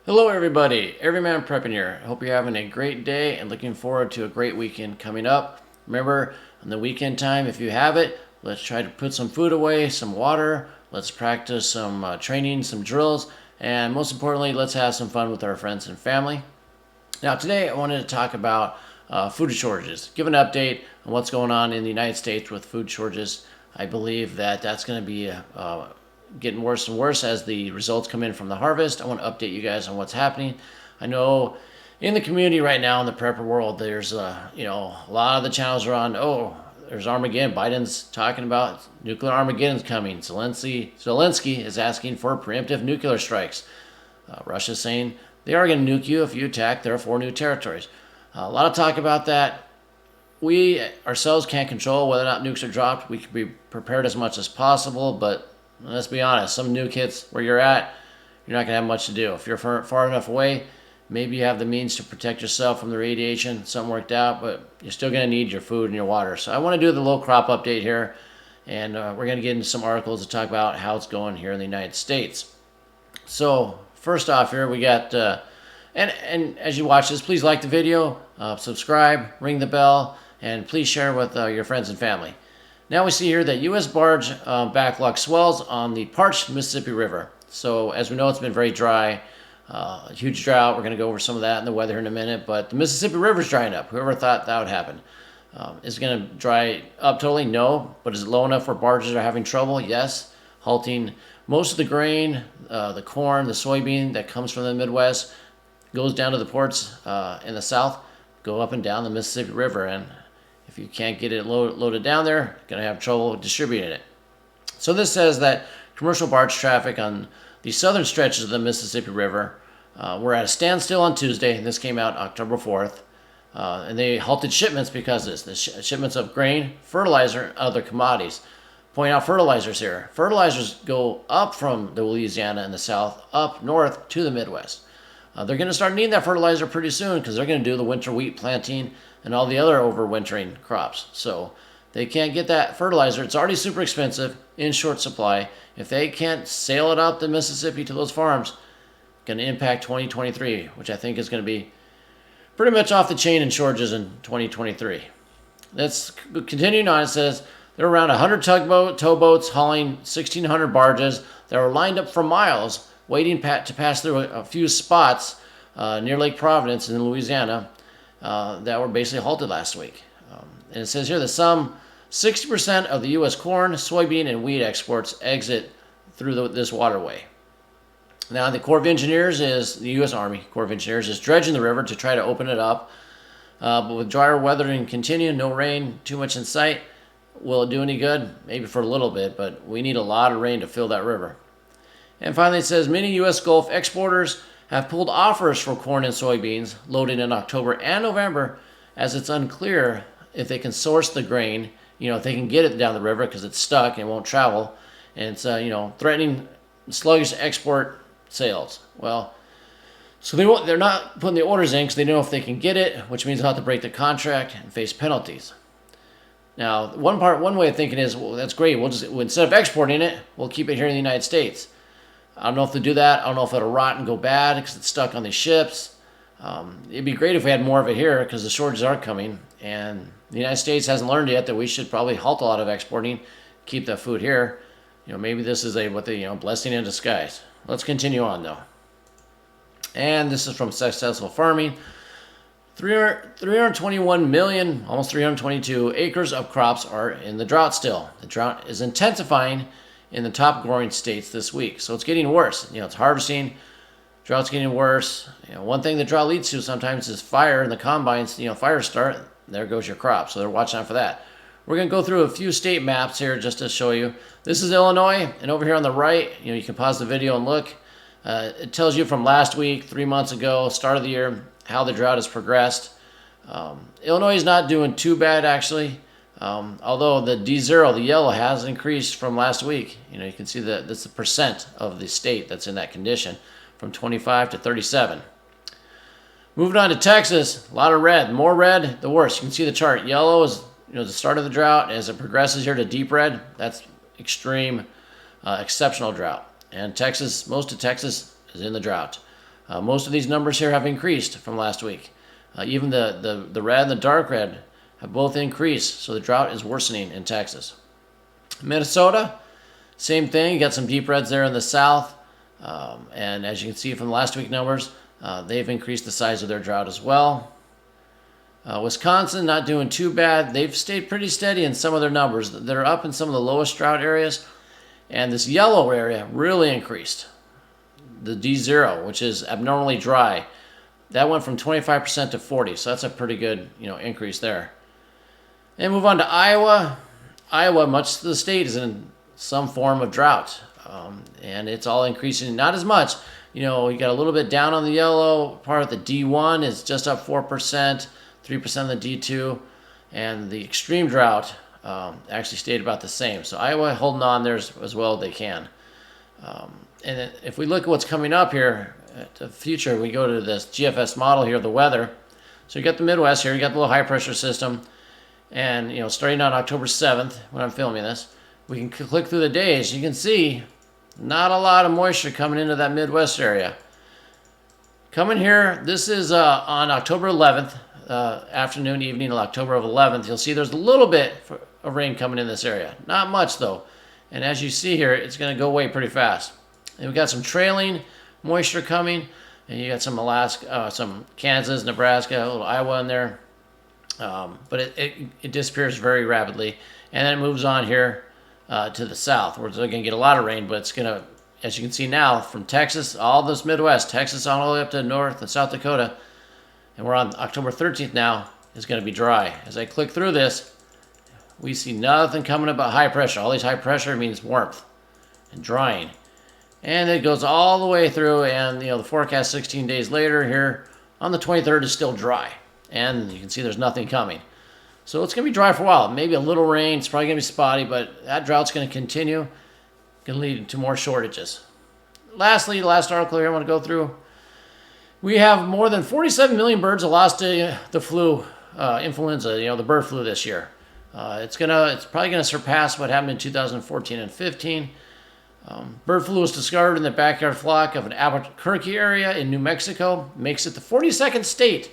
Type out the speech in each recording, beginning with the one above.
Hello everybody, Everyman Prepping here. I hope you're having a great day and looking forward to a great weekend coming up. Remember, on the weekend time, if you have it, let's try to put some food away, some water, let's practice some training, some drills, and most importantly, let's have some fun with our friends and family. Now today I wanted to talk about food shortages, give an update on what's going on in the United States with food shortages. I believe that that's going to be getting worse and worse as the results come in from the harvest. I want to update you guys on what's happening. I know in the community right now in the prepper world, there's a lot of the channels are on. Oh, there's Armageddon. Biden's talking about nuclear Armageddon's coming. Zelensky is asking for preemptive nuclear strikes. Russia's saying they are going to nuke you if you attack their 4 new territories. A lot of talk about that. We ourselves can't control whether or not nukes are dropped. We can be prepared as much as possible, but let's be honest, some nuke hits where you're at, you're not going to have much to do. If you're far enough away, maybe you have the means to protect yourself from the radiation, something worked out, but you're still going to need your food and your water. So I want to do the little crop update here, and we're going to get into some articles to talk about how it's going here in the United States. So first off here, we got, and as you watch this, please like the video, subscribe, ring the bell, and please share with your friends and family. Now we see here that U.S. barge backlog swells on the parched Mississippi River. So as we know, it's been very dry, a huge drought. We're going to go over some of that in the weather in a minute. But the Mississippi River is drying up. Whoever thought that would happen. Is it going to dry up totally? No. But is it low enough where barges are having trouble? Yes. Halting. Most of the grain, the corn, the soybean that comes from the Midwest goes down to the ports in the South, go up and down the Mississippi River. And if you can't get it loaded down there, you're going to have trouble distributing it. So this says that commercial barge traffic on the southern stretches of the Mississippi River were at a standstill on Tuesday, and this came out October 4th. And they halted shipments because of this. The shipments of grain, fertilizer, and other commodities. Point out fertilizers here. Fertilizers go up from the Louisiana and the South, up north to the Midwest. They're going to start needing that fertilizer pretty soon because they're going to do the winter wheat planting and all the other overwintering crops. So they can't get that fertilizer. It's already super expensive, in short supply. If they can't sail it up the Mississippi to those farms, going to impact 2023, which I think is going to be pretty much off the chain in shortages in 2023. Let's continuing on. It says there are around 100 towboats hauling 1,600 barges that were lined up for miles, waiting to pass through a few spots near Lake Providence in Louisiana that were basically halted last week. And it says here that some 60% of the U.S. corn, soybean, and wheat exports exit through this waterway. Now, the Corps of Engineers the U.S. Army Corps of Engineers is dredging the river to try to open it up. But with drier weather and continue, no rain, too much in sight, will it do any good? Maybe for a little bit, but we need a lot of rain to fill that river. And finally, it says many U.S. Gulf exporters have pulled offers for corn and soybeans loaded in October and November, as it's unclear if they can source the grain, if they can get it down the river because it's stuck and won't travel, and it's threatening sluggish export sales. Well, so they're not putting the orders in because they know if they can get it, which means they'll have to break the contract and face penalties. Now, one way of thinking is, well, that's great. Instead of exporting it, we'll keep it here in the United States. I don't know if they'll do that. I don't know if it'll rot and go bad because it's stuck on these ships. It'd be great if we had more of it here because the shortages are coming. And the United States hasn't learned yet that we should probably halt a lot of exporting, keep that food here. Maybe this is blessing in disguise. Let's continue on though. And this is from Successful Farming. 321 million, almost 322 acres of crops are in the drought still. The drought is intensifying in the top growing states this week. So it's getting worse. It's harvesting, drought's getting worse. One thing the drought leads to sometimes is fire in the combines. Fires start, there goes your crop. So they're watching out for that. We're going to go through a few state maps here just to show you. This is Illinois, and over here on the right, you can pause the video and look. It tells you from last week, 3 months ago, start of the year, how the drought has progressed. Illinois is not doing too bad, actually. Although the D0, the yellow, has increased from last week. You can see that that's the percent of the state that's in that condition, from 25 to 37. Moving on to Texas, a lot of red. The more red, the worse. You can see the chart. Yellow is the start of the drought. As it progresses here to deep red, that's extreme, exceptional drought. And Texas, most of Texas is in the drought. Most of these numbers here have increased from last week. Even the red and the dark red have both increased, so the drought is worsening in Texas. Minnesota, same thing. You got some deep reds there in the south, and as you can see from the last week numbers, they've increased the size of their drought as well. Wisconsin, not doing too bad. They've stayed pretty steady in some of their numbers. They're up in some of the lowest drought areas, and this yellow area really increased. The D0, which is abnormally dry, that went from 25% to 40%, so that's a pretty good, increase there. And move on to Iowa. Iowa, much of the state is in some form of drought, and it's all increasing. Not as much. You got a little bit down on the yellow part of the D1 is just up 4%. 3% of the D2, and the extreme drought actually stayed about the same. So Iowa holding on there as well as they can. And if we look at what's coming up here, at the future, we go to this GFS model here, the weather. So you got the Midwest here, you got the little high pressure system, and starting on October 7th, when I'm filming this, we can click through the days. You can see not a lot of moisture coming into that Midwest area. Coming here, this is on October 11th. Afternoon, evening, October of 11th, you'll see there's a little bit of rain coming in this area. Not much though. And as you see here, it's going to go away pretty fast. And we've got some trailing moisture coming, and you got some Alaska, some Kansas, Nebraska, a little Iowa in there. But it disappears very rapidly, and then it moves on here to the south, where they're going to get a lot of rain, but it's going to, as you can see now, from Texas, all this Midwest, Texas all the way up to North and South Dakota, and we're on October 13th now, is going to be dry. As I click through this, we see nothing coming about high pressure. All these high pressure means warmth and drying. And it goes all the way through, and the forecast 16 days later here on the 23rd is still dry. And you can see there's nothing coming. So it's going to be dry for a while. Maybe a little rain. It's probably going to be spotty, but that drought's going to continue. Going to lead to more shortages. Lastly, the last article here I want to go through. We have more than 47 million birds that lost to the flu, influenza, the bird flu this year. It's probably gonna surpass what happened in 2014 and 15. Bird flu was discovered in the backyard flock of an Albuquerque area in New Mexico. Makes it the 42nd state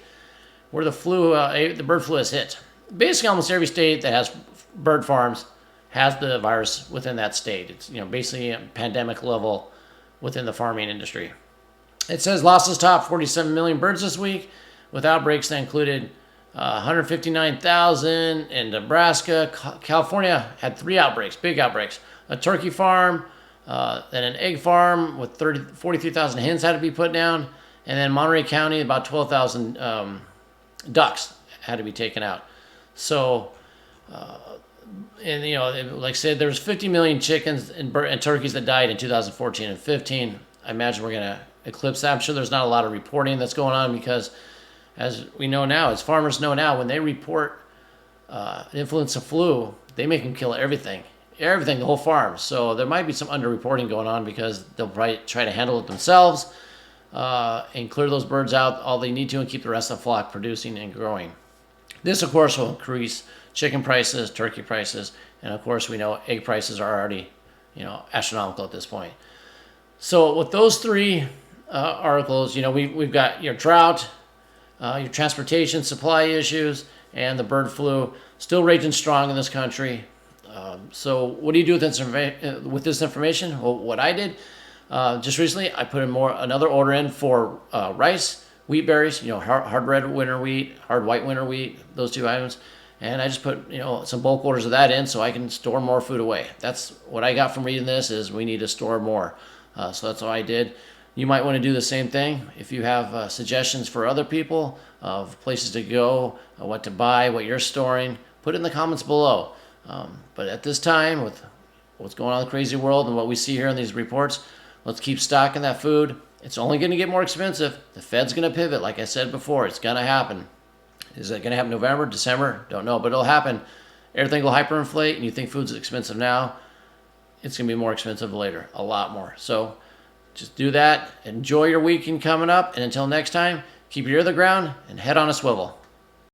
where the bird flu has hit. Basically, almost every state that has bird farms has the virus within that state. It's basically a pandemic level within the farming industry. It says losses top 47 million birds this week, with outbreaks that included 159,000 in Nebraska. California had 3 outbreaks, big outbreaks. A turkey farm, then an egg farm with 43,000 hens had to be put down, and then Monterey County, about 12,000 ducks had to be taken out. So, like I said, there was 50 million chickens and turkeys that died in 2014 and 15. I imagine we're going to eclipse that. I'm sure there's not a lot of reporting that's going on because, as we know now, as farmers know now, when they report influenza flu, they make them kill everything, the whole farm. So there might be some underreporting going on because they'll probably try to handle it themselves and clear those birds out all they need to and keep the rest of the flock producing and growing. This, of course, will increase chicken prices, turkey prices, and of course we know egg prices are already, astronomical at this point. So with those 3 articles, we've got your drought, your transportation supply issues, and the bird flu still raging strong in this country. So what do you do with this information? Well, what I did just recently, I put another order in for rice, wheat berries, hard red winter wheat, hard white winter wheat, those 2 items. And I just put, some bulk orders of that in so I can store more food away. That's what I got from reading this, is we need to store more. So that's what I did. You might want to do the same thing. If you have suggestions for other people of places to go, what to buy, what you're storing, put it in the comments below. But at this time, with what's going on in the crazy world and what we see here in these reports, let's keep stocking that food. It's only going to get more expensive. The Fed's going to pivot, like I said before. It's going to happen. Is it going to happen November, December? Don't know, but it'll happen. Everything will hyperinflate, and you think food's expensive now. It's going to be more expensive later, a lot more. So just do that. Enjoy your weekend coming up, and until next time, keep your ear to the ground and head on a swivel.